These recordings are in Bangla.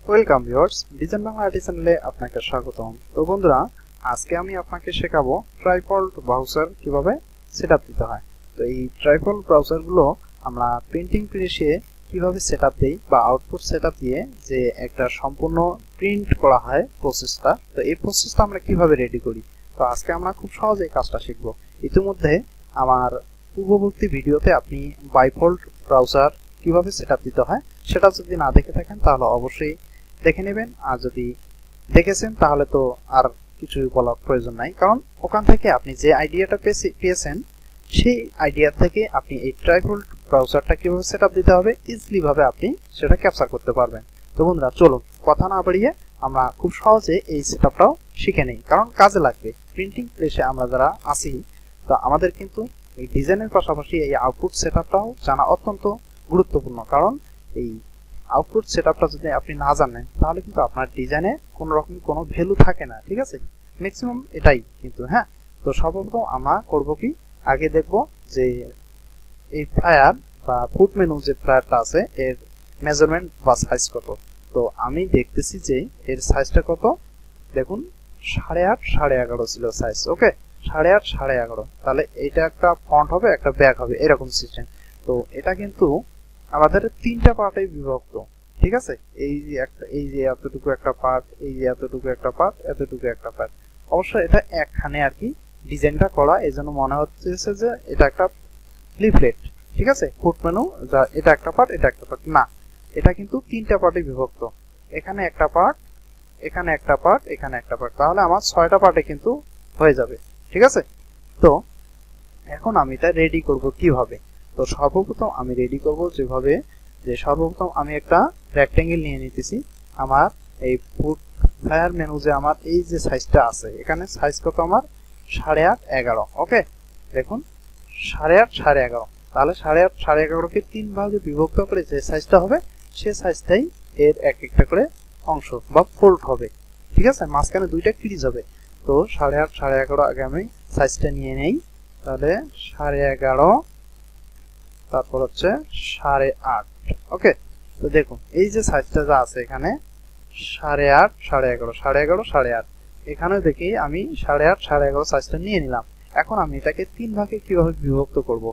Welcome viewers, design Bangla IT চ্যানেলে আপনাকে স্বাগতম। তো বন্ধুরা, আজকে আমি আপনাকে শেখাবো ট্রাইপড ব্রাউজার কিভাবে সেটআপ দিতে হয়। তো এই ট্রাইপড ব্রাউজারগুলো আমরা প্রিন্টিং প্রেসে কিভাবে সেটআপ দেই বা আউটপুট সেটআপ দিয়ে যে একটা সম্পূর্ণ প্রিন্ট করা হয় প্রসেসটা, তো এই প্রসেসটা আমরা কিভাবে রেডি করি। তো আজকে আমরা খুব সহজেই কাজটা শিখবো। ইতিমধ্যে আমার পূর্ববর্তী ভিডিওতে আপনি বাইফল্ট ব্রাউজার কিভাবে সেটআপ দিতে হয় সেটা যদি না দেখে থাকেন তাহলে অবশ্যই দেখে নেবেন, আর যদি দেখেছেন তাহলে তো আর কিছু বলার প্রয়োজন নাই, কারণ ওখান থেকে আপনি যে আইডিয়াটা পেয়েছেন সেই আইডিয়া থেকে আপনি এই ট্রাইপড ব্রাউজারটা কিভাবে সেটআপ দিতে হবে ইজিলি ভাবে আপনি সেটা ক্যাপচার করতে পারবেন। তো বন্ধুরা, চলুন কথা না বাড়িয়ে আমরা খুব সহজে এই সেটআপটাও শিখে নেই, কারণ কাজে লাগবে। প্রিন্টিং প্রেসে আমরা যারা আছি, তো আমাদের কিন্তু এই ডিজাইনের পাশাপাশি এই আউটপুট সেটআপটাও জানা অত্যন্ত গুরুত্বপূর্ণ, কারণ এই আউটপুট সেটআপটা যদি আপনি না জানেন তাহলে কিন্তু আপনার ডিজাইনে কোনো রকম কোনো ভ্যালু থাকে না, ঠিক আছে? ম্যাক্সিমাম এটাই কিন্তু। হ্যাঁ, তো সর্বপ্রথম আমরা করব কি, আগে দেখব যে এই ফ্লায়ার বা ফুট মেনু যে ফ্লায়ারটা আছে এর মেজারমেন্ট বা সাইজ কত। তো আমি দেখতেছি যে এর সাইজটা কত, দেখুন 8.5 11.5 ছিল সাইজ। ওকে, 8.5 11.5, তাহলে এটা একটা ফন্ট হবে, একটা ব্যাক হবে, এরকম সিস্টেম। তো এটা কিন্তু আমাদের তিনটা পার্টে বিভক্ত, ঠিক আছে? এই যে এতটুকু একটা পার্ট, এই যে এতটুকু একটা পার্ট, এতটুকু একটা পার্ট। অবশ্য এটা একখানে আর কি ডিজাইনটা করা, এজন্য মনে হচ্ছে যে এটা একটা লিফলেট, ঠিক আছে? ফুট মেনু যা এটা একটা পার্ট, এটা একটা পার্ট না, এটা কিন্তু তিনটা পার্টে বিভক্ত। এখানে একটা পার্ট, এখানে একটা পার্ট, এখানে একটা পার্ট, তাহলে আমার 6টা পার্টে কিন্তু হয়ে যাবে, ঠিক আছে? তো এখন আমি এটা রেডি করব কিভাবে। তো সর্বপ্রথম আমি রেডি করব যেভাবে, যে সর্বপ্রথম আমি একটা রেক্টেঙ্গেল নিয়ে নিতেছি। আমার এই ফুট ফায়ার মেনু যে আমার এই যে সাইজটা আছে, এখানে সাইজ কত আমার 8.5 11। ওকে, দেখুন 8.5 11.5, তাহলে 8.5 11.5কে 3 ভাগে বিভক্ত করে যে সাইজটা হবে সেই সাইজটাই এর এক একটা করে অংশ বা ফোল্ড হবে, ঠিক আছে? মাঝখানে দুইটা ক্রিজ হবে। তো 8.5 11.5 আগে আমি সাইজটা নিয়ে নেই, তাহলে 11.5, তারপর হচ্ছে 8.5। ওকে, তো দেখুন এই যে সাইজটা যা আছে এখানে 8.5 11.5 11.5 8.5, এখানে দেখি আমি 8.5 11.5 সাইজটা নিয়ে নিলাম। এখন আমি এটাকে 3 ভাগে কিভাবে বিভক্ত করব।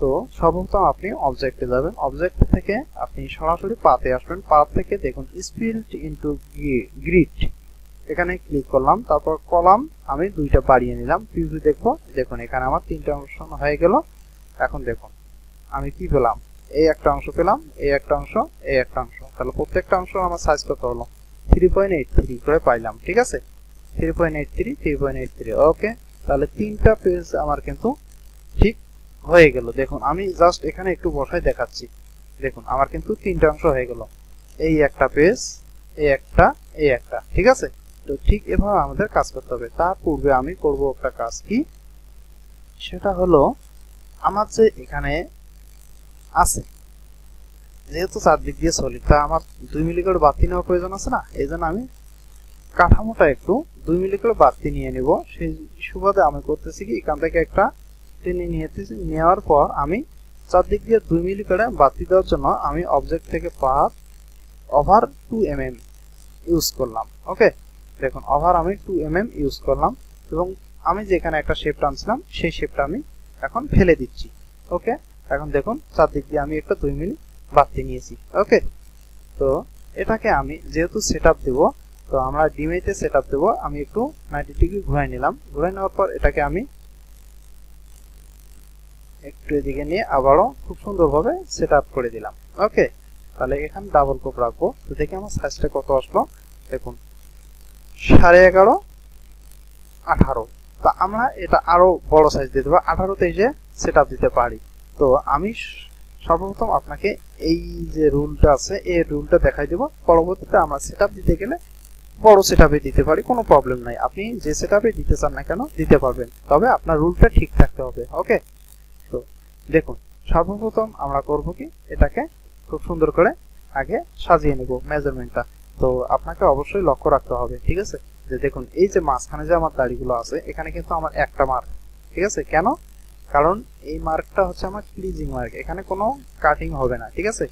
তো সর্বপ্রথম আপনি অবজেক্টে যাবেন, অবজেক্ট থেকে আপনি সরাসরি পাতে আসবেন, পাত থেকে দেখুন স্প্লিট ইনটু গ্রিড, এখানে ক্লিক করলাম, তারপর কলাম আমি দুইটা বাড়িয়ে নিলাম, প্রিভিউ দেখবো। দেখুন এখানে আমার 3টা অংশ হয়ে গেল। এখন দেখুন আমি কি পেলাম, এই একটা অংশ পেলাম, এই একটা অংশ, এই একটা অংশ, তাহলে প্রত্যেকটা অংশ আমার সাইজ কত হলো 3.83 করে পাইলাম, ঠিক আছে? 3.83 3.83। ওকে, তাহলে 3টা পেজ আমার কিন্তু ঠিক হয়ে গেল। দেখুন আমি জাস্ট এখানে একটু বসাই দেখাচ্ছি, দেখুন আমার কিন্তু 3টা অংশ হয়ে গেল, এই একটা পেজ, এই একটা, এই একটা, ঠিক আছে? তো ঠিক এভাবে আমাদের কাজ করতে হবে। তার পূর্বে আমি করব একটা কাজ, কি সেটা হলো, আমার যে এখানে আছে যেহেতু চারদিক দিয়ে সলিড, তা আমার 2 মিলি করে বাতি নেওয়ার প্রয়োজন আছে না, এই জন্য আমি কাঠামোটা একটু 2 মিলি করে বাতি নিয়ে নিব। সেই সুবাদে আমি করতেছি কি, এখান থেকে একটা টেনে নিয়েছি, নেওয়ার পর আমি চারদিক দিয়ে 2 মিলি করে বাতি দেওয়ার জন্য আমি অবজেক্ট থেকে পাথ ওভার 2 mm ইউজ করলাম। ওকে, দেখুন ওভার আমি 2 mm ইউজ করলাম, এবং আমি যেখানে একটা শেপ টানছিলাম সেই শেপটা আমি এখন ফেলে দিচ্ছি। ওকে, এখন দেখুন চারদিক দিয়ে আমি একটা 2 মিলি বাতি নিয়েছি। ওকে, তো এটাকে আমি যেহেতু সেটআপ দেব, তো আমরা ডিমেতে সেটআপ দেব, আমি একটু 90 ডিগ্রি ঘুরাই নিলাম। ঘুরাই নেওয়ার পর এটাকে আমি একটু এদিকে নিয়ে আবারও খুব সুন্দরভাবে সেটআপ করে দিলাম। ওকে, তাহলে এখানে ডাবল কোপ রাখবো। তো দেখি আমার সাইজটা কত আসলো, দেখুন 11.5 18। তা আমরা এটা আরো বড় সাইজ দিতে পারি, 18তে যে সেটআপ দিতে পারি। তো আমি সর্বপ্রথম আপনাকে এই যে রুলটা আছে এই রুলটা দেখাই দেব, পরবর্তীতে আমরা সেটআপ দিতে গেলে বড় সেটআপে দিতে পারি, কোনো প্রবলেম নাই। আপনি যে সেটআপে দিতে চান না কেন দিতে পারবেন, তবে আপনার রুলটা ঠিক থাকতে হবে। ওকে, তো দেখুন সর্বপ্রথম আমরা করব কি, এটাকে খুব সুন্দর করে আগে সাজিয়ে নেব মেজারমেন্টটা। তো আপনাকে অবশ্যই লক্ষ্য রাখতে হবে, ঠিক আছে? যে দেখুন এই যে মাঝখানে যে আমার দাড়িগুলো আছে, এখানে কিন্তু আমার একটা মার্ক, ঠিক আছে? কেন? কারণ এই মার্কটা হচ্ছে আমার ক্লিজিং মার্ক, এখানে কোনো কাটিং হবে না, ঠিক আছে?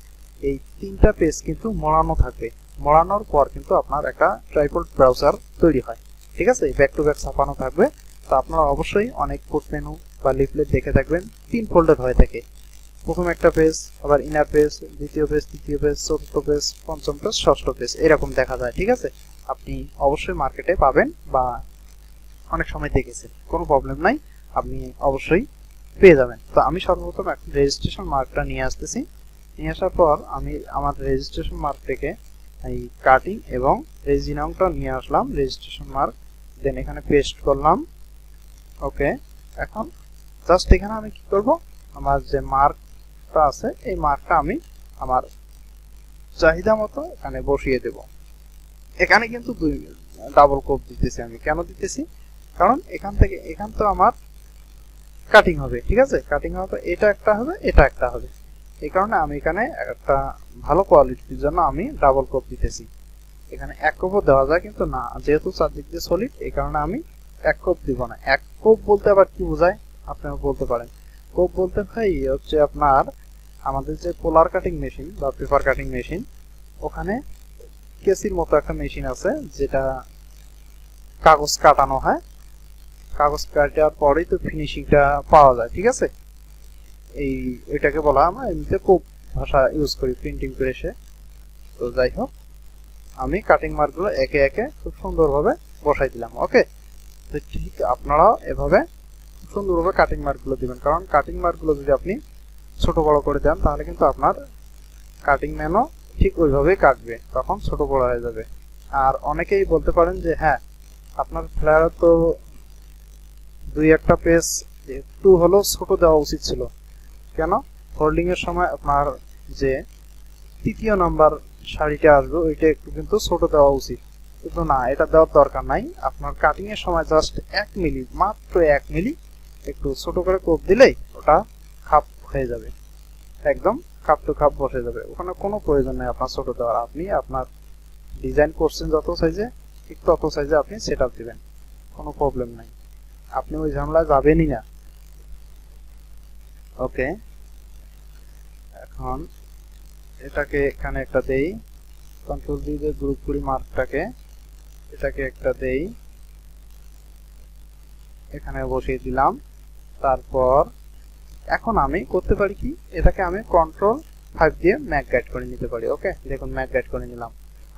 এই 3টা পেজ কিন্তু মোড়ানো থাকবে, মোড়ানোর পর কিন্তু আপনার একটা ট্রাইপড ব্রাউজার তৈরি হয়। ঠিক আছে, ব্যাক টু ব্যাক ছাপানো থাকবে। তো আপনারা অবশ্যই অনেক ফুট মেনু বা লিফলেট দেখে থাকবেন 3 ফোল্ডার হয়ে থাকে। প্রথম একটা পেজ, আবার ইনার পেজ, দ্বিতীয় পেজ, তৃতীয় পেজ, চতুর্থ পেজ, পঞ্চম পেজ, ষষ্ঠ পেজ, এরকম দেখা যায়। ঠিক আছে, আপনি অবশ্যই মার্কেটে পাবেন বা অনেক সময় দেখেছেন, কোনো প্রবলেম নাই, আপনি অবশ্যই পেয়ে যাবেন। তো আমি সর্বপ্রথম এখন রেজিস্ট্রেশন মার্কটা নিয়ে আসতেছি। নিয়ে আসার পর আমি আমার রেজিস্ট্রেশন মার্ক থেকে এই কাটিং এবং রেজিনাউটা নিয়ে আসলাম, রেজিস্ট্রেশন মার্ক, দেন এখানে পেস্ট করলাম। ওকে, এখন জাস্ট এখানে আমি কি করব, আমার যে মার্কটা আছে এই মার্কটা আমি আমার চাহিদা মতো এখানে বসিয়ে দেব। এখানে কিন্তু ডাবল কোপ দিতেছি আমি, কেন দিতেছি, কারণ এখান তো আমার কাটিং হবে। ঠিক আছে, কাটিং হবে, এটা একটা হবে, এটা একটা হবে, এই কারণে আমি এখানে একটা ভালো কোয়ালিটির জন্য আমি ডাবল কোপ দিতেছি। এখানে এক কোপও দেওয়া যায় কিন্তু না, যেহেতু চারদিক দিয়ে সলিড, এই কারণে আমি এক কোপ দিব না। এক কোপ বলতে আবার কি বোঝায় আপনারা বলতে পারেন? কোপ বলতে ভাই হচ্ছে আপনার আমাদের যে পোলার কাটিং মেশিন বা পেপার কাটিং মেশিন, ওখানে কেসির মতো একটা মেশিন আছে যেটা কাগজ কাটানো হয়, কাগজ কাটার পরেই তো ফিনিশিংটা পাওয়া যায়। ঠিক আছে, এটাকে বলা আমরা এমনিতে কোপ ভাষা ইউজ করি প্রিন্টিং প্রেসে। তো যাই হোক, আমি কাটিং মার্কগুলো একে একে খুব সুন্দরভাবে বসাই দিলাম। ওকে, তো ঠিক আপনারাও এভাবে সুন্দরভাবে কাটিং মার্কগুলো দিবেন, কারণ কাটিং মার্কগুলো যদি আপনি ছোট বড় করে দেন তাহলে কিন্তু আপনার কাটিং ম্যানও ঠিক ওইভাবেই কাটবে, তখন ছোট বড় হয়ে যাবে। আর অনেকেই বলতে পারেন যে হ্যাঁ, আপনার ফ্লায়ার তো দুই একটা পেজ একটু হলেও ছোট দেওয়া উচিত ছিল। কেন? ফোল্ডিং এর সময় আপনার যে তৃতীয় নাম্বার শাড়িটা আসবে ওইটা একটু কিন্তু ছোট দেওয়া উচিত, কিন্তু না, এটা দেওয়ার দরকার নাই। আপনার কাটিং এর সময় জাস্ট 1 মিলি, মাত্র 1 মিলি একটু ছোট করে কোপ দিলেই ওটা খাপ হয়ে যাবে, একদম খাপ টু খাপ বসে যাবে। ওখানে কোনো প্রয়োজন নেই আপনার ছোট দেওয়ার। আপনি আপনার ডিজাইন করছেন যত সাইজে, ঠিক তত সাইজে আপনি সেট আপ দিবেন, কোনো প্রবলেম নাই, আপনি ওই ঝামেলায় যাবেনই না। ওকে, এখন এটাকে এখানে একটা দেই, কন্ট্রোল দিয়ে গ্রুপ করি মার্কটাকে, এটাকে একটা দেই, এখানে বসিয়ে দিলাম। তারপর এখন আমি করতে পারি কি, এটাকে আমি কন্ট্রোল 5 দিয়ে ম্যাক গাইড করে নিতে পারি। ওকে, দেখুন ম্যাক গাইড করে নিলাম।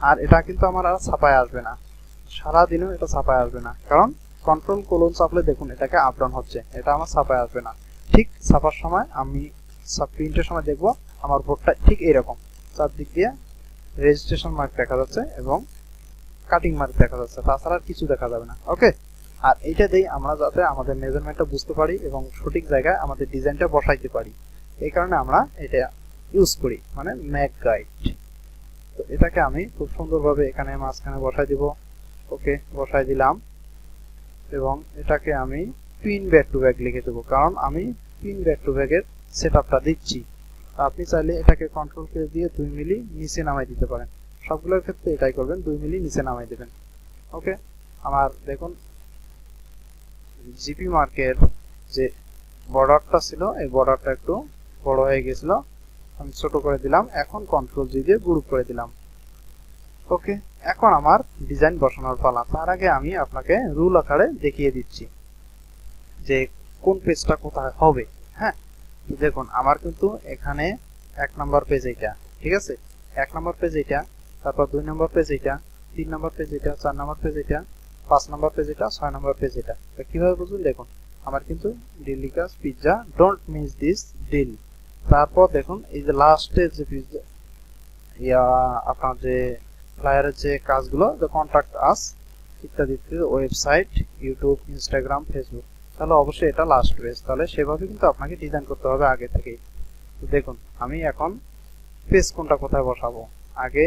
আর এটা কিন্তু আমার আর ছাপায় আসবে না, সারাদিনও এটা ছাপায় আসবে না, কারণ কন্ট্রোল কোলন চাপলে দেখুন এটাকে আপ ডাউন হচ্ছে, এটা আমার ছাপায় আসবে না। ঠিক ছাপার সময় আমি প্রিন্টের সময় দেখবো আমার বোর্ডটা ঠিক এইরকম, চারদিক দিয়ে রেজিস্ট্রেশন মার্ক দেখা যাচ্ছে এবং কাটিং মার্ক দেখা যাচ্ছে, তাছাড়া আর কিছু দেখা যাবে না। ওকে, আর এইটা দিয়ে আমরা যাতে আমাদের মেজারমেন্টটা বুঝতে পারি এবং সঠিক জায়গায় আমাদের ডিজাইনটা বসাইতে পারি, এই কারণে আমরা এটা ইউজ করি, মানে ম্যাক গাইড। তো এটাকে আমি খুব সুন্দরভাবে এখানে মাঝখানে বসাই দিব। ওকে, বসাই দিলাম এবং এটাকে আমি পিন ব্যাক টু ব্যাক লিখে দেবো, কারণ আমি পিন ব্যাক টু ব্যাকের সেটআপটা দিচ্ছি। আপনি চাইলে এটাকে কন্ট্রোল কে দিয়ে 2 মিলি নিচে নামাই দিতে পারেন, সবগুলোর ক্ষেত্রে এটাই করবেন, 2 মিলি নিচে নামাই দেবেন। ওকে, আমার দেখুন জিপি মার্কের যে বর্ডারটা ছিল এই বর্ডারটা একটু বড় হয়ে গেছিল, আমি ছোট করে দিলাম, এখন কন্ট্রোল জি দিয়ে গ্রুপ করে দিলাম। ওকে, এখন আমার ডিজাইন বসানোর পালা। তার আগে আমি আপনাকে রুল আকারে দেখিয়ে দিচ্ছি যে কোন পেজটা কোথায় হবে। হ্যাঁ, দেখুন আমার কিন্তু এখানে 1 নাম্বার পেজ এইটা, ঠিক আছে, 1 নাম্বার পেজ এইটা, তারপর 2 নাম্বার পেজ এইটা, 3 নাম্বার পেজ এইটা, 4 নাম্বার পেজ এইটা, 5 নাম্বার পেজ এটা, 6 নাম্বার পেজ এটা। কিভাবে বুঝবেন? দেখুন আমার কিন্তু delicious pizza, don't miss this deal. তারপর দেখুন এই যে লাস্টের যে পিৎজা আপনার যে ফ্লায়ারের যে কাজগুলো, যে কন্টাক্ট আস ইত্যাদি ওয়েবসাইট, ইউটিউব, ইনস্টাগ্রাম, ফেসবুক, তাহলে অবশ্যই এটা লাস্ট পেজ। তাহলে সেভাবে কিন্তু আপনাকে ডিজাইন করতে হবে আগে থেকেই। তো দেখুন আমি এখন পেজ কোনটা কোথায় বসাবো, আগে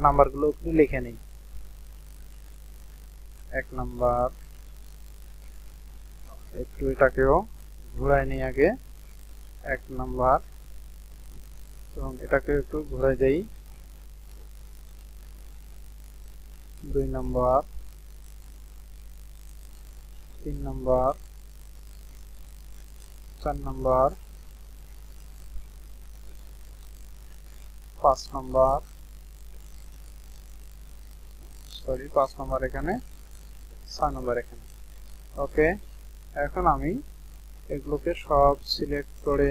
নাম্বারগুলো একটু লিখে নিই। 1 নাম্বার, একটু এটাকেও ঘুরাই নিই আগে, 1 নাম্বার, এবং এটাকে একটু ঘুরাই দেই, 2 number, 3 number, 4 number, 5 number, sorry 5 number এখানে, 6 নাম্বার এখানে। ওকে, এখন আমি এগুলোকে সব সিলেক্ট করে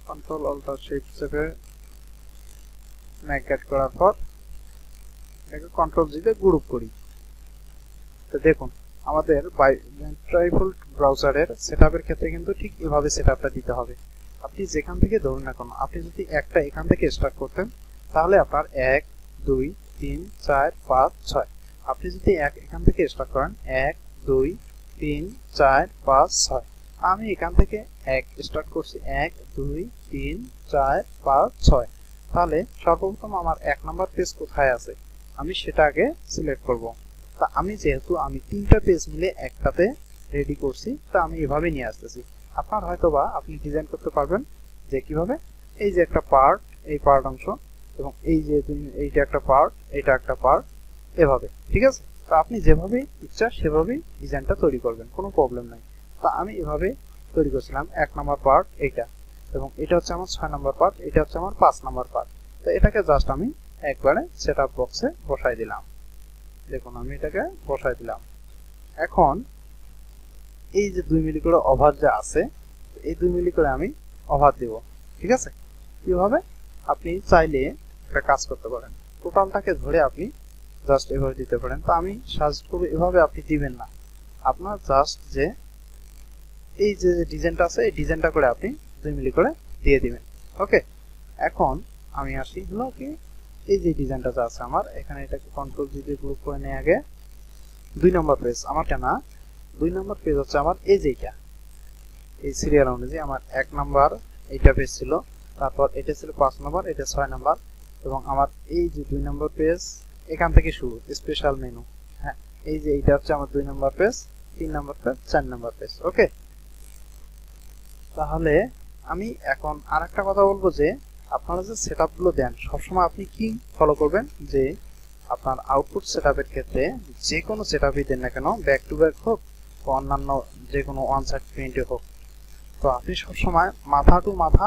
কন্ট্রোল অল্ট শিফট চেপে ম্যাগনেট করার পর এটাকে কন্ট্রোল জি তে গ্রুপ করি। তো দেখুন আমাদের ট্রাইফোল্ড ব্রাউজারের সেটআপের ক্ষেত্রে কিন্তু ঠিক এভাবে সেটআপটা দিতে হবে। আপনি যেখান থেকে ধরুন না কেন, আপনি যদি একটা এখান থেকে স্টার্ট করতেন তাহলে আপনার 1 2 3 4 5 6। আপনি যদি এখান থেকে স্টার্ট করেন 1 2 3 4 5 6। আমি এখান থেকে 1 স্টার্ট করছি 1 2 3 4 5 6। তাহলে সর্বপ্রথম আমার 1 নাম্বার পেজ কোথায় আছে আমি সেটা আগে সিলেক্ট করব। তা আমি যেহেতু আমি 3টা পেজ মিলে একটাতে রেডি করছি, তা আমি এভাবে নিয়ে আসতেছি। আপনার হয়তোবা আপনি ডিজাইন করতে পারবেন যে কিভাবে, এই যে একটা পার্ট, এই পার্ট অংশ, এবং এই যে এইটা একটা পার্ট, এটা একটা পার্ট, এভাবে। ঠিক আছে, তো আপনি যেভাবে ইচ্ছা সেভাবেই ডিজাইনটা তৈরি করবেন, কোনো প্রবলেম নাই। তা আমি এভাবে তৈরি করছিলাম 1 নাম্বার পার্ট এইটা, এবং এটা হচ্ছে আমার 6 নাম্বার পার্ট, এটা হচ্ছে আমার 5 নাম্বার পার্ট। তো এটাকে জাস্ট আমি একবারে সেটআপ বক্সে বসাই দিলাম। দেখুন আমি এটাকে বসাই দিলাম। এখন এই যে 2 মিলি করে ওভার যা আছে, এই 2 মিলি করে আমি ওভার দেব। ঠিক আছে, কিভাবে আপনি চাইলে একটা কাজ করতে পারেন, টোটালটাকে ধরে আপনি জাস্ট এভাবে দিতে পারেন। তো আমি সাজেস্ট করব এভাবে আপনি দিবেন না, আপনার জাস্ট যে এই যে ডিজাইনটা আছে এই ডিজাইনটা করে আপনি 2 মিলি করে দিয়ে দিবেন। ওকে, এখন আমি আসি হলো কি এই যে ডিজাইনটা যা আছে আমার এখানে, এটাকে কন্ট্রোল জি দিয়ে গ্রুপ করে নিয়ে আগে 2 নাম্বার পেজ আমার কেনা, 2 নাম্বার পেজ হচ্ছে আমার এই যে এটা, এই সিরিয়াল অনুযায়ী আমার 1 নাম্বার এইটা পেজ ছিল, তারপর এটা ছিল 5 নাম্বার, এটা 6 নাম্বার, এবং আমার এই যে 2 নাম্বার পেজ এখান থেকে শুরু স্পেশাল মেনু। হ্যাঁ, এই যে এটা হচ্ছে আমার 2 number page, 3 number page, 4 number page. Okay, তাহলে আমি এখন আরেকটা কথা বলবো যে আপনারা যে সেটআপগুলো দেন সবসময় আপনি কি ফলো করবেন, যে আপনার আউটপুট সেটআপের ক্ষেত্রে যে কোনো সেটআপই দেন না কেন, ব্যাক টু ব্যাক হোক বা অন্যান্য যে কোনো ওয়ান সাইড প্রিন্টে হোক, তো আপনি সবসময় মাথা টু মাথা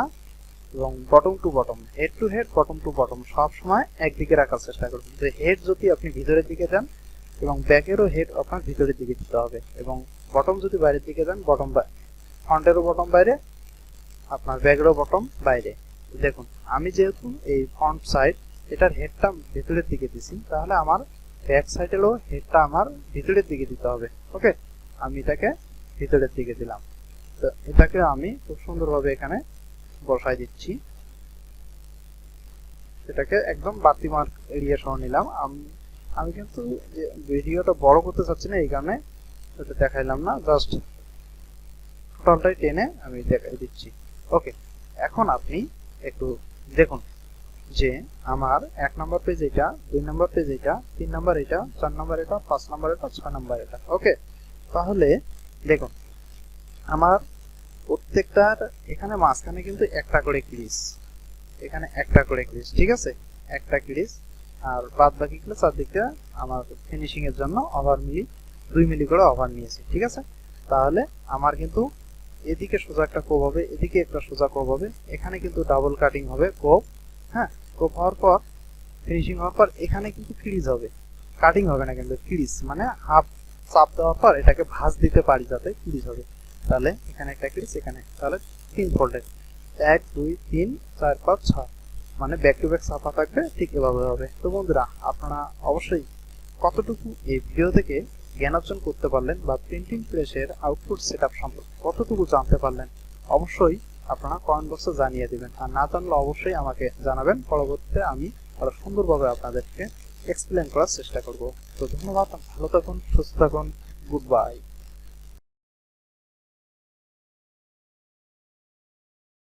এবং bottom to bottom, head to head, bottom to bottom সবসময় একদিকে রাখার চেষ্টা করবেন। যে হেড যদি আপনি ভিতরের দিকে দেন এবং ব্যাকেরও হেড আপনার ভিতরের দিকে দিতে হবে, এবং বটম যদি বাইরের দিকে দেন, বটম ফ্রন্টেরও বটম বাইরে, আপনার ব্যাকেরও বটম বাইরে। দেখুন আমি যেহেতু এই ফ্রন্ট সাইড এটার হেডটা ভিতরের দিকে দিছি, তাহলে আমার ব্যাক সাইডেরও হেডটা আমার ভিতরের দিকে দিতে হবে। ওকে, আমি এটাকে ভিতরের দিকে দিলাম। তো এটাকে আমি খুব সুন্দরভাবে এখানে বসাই দিচ্ছি, এটাকে একদম বাড়তি মার্ক এরিয়া সহ নিলাম। আমি কিন্তু ভিডিওটা বড় করতে চাচ্ছি না, এই কারণে এটা দেখাইলাম না, জাস্ট টোটালটাই টেনে আমি দেখাই দিচ্ছি। ওকে, এখন আপনি একটু দেখুন যে আমার 1 নাম্বার পেজ এটা, 2 নাম্বার পেজ এটা, 3 নাম্বার এটা, 4 নাম্বার এটা, 5 নাম্বার এটা, 6 নাম্বার এটা। ওকে, তাহলে দেখুন আমার প্রত্যেকটার এখানে মাঝখানে কিন্তু একটা করে ক্রিজ, এখানে একটা করে ক্রিজ। ঠিক আছে, একটা ক্রিজ, আর বাদ বাকি গুলো চারদিকটা আমার ফিনিশিং এর জন্য ওভার মিলি 2 মিলি করে ওভার নিয়েছি। ঠিক আছে, তাহলে আমার কিন্তু এদিকে সোজা একটা কোব হবে, এদিকে একটা সোজা কোব হবে, এখানে কিন্তু ডাবল কাটিং হবে কোব। হ্যাঁ, কোব হওয়ার পর ফিনিশিং হওয়ার পর এখানে কিন্তু ক্রিজ হবে, কাটিং হবে না, কিন্তু ক্রিজ মানে হাফ চাপ দেওয়ার পর এটাকে ভাঁজ দিতে পারি যাতে ক্রিজ হবে। তাহলে এখানে একটা ক্রিজ, এখানে, তাহলে 3 ফোল্ডের 1 2 3 4 5 6, মানে ব্যাক টু ব্যাক ছাপা থাকবে, ঠিক এভাবে হবে। তো বন্ধুরা আপনারা অবশ্যই কতটুকু এই ভিডিও থেকে জ্ঞান অর্জন করতে পারলেন বা প্রিন্টিং প্রেসের আউটপুট সেটআপ সম্পর্কে কতটুকু জানতে পারলেন, অবশ্যই আপনারা কমেন্ট বক্সে জানিয়ে দিবেন, আর না জানলে অবশ্যই আমাকে জানাবেন, পরবর্তীতে আমি আরো সুন্দরভাবে আপনাদেরকে এক্সপ্লেন করার চেষ্টা করব। তো ধন্যবাদ, ভালো থাকুন, সুস্থ থাকুন, গুড বাই।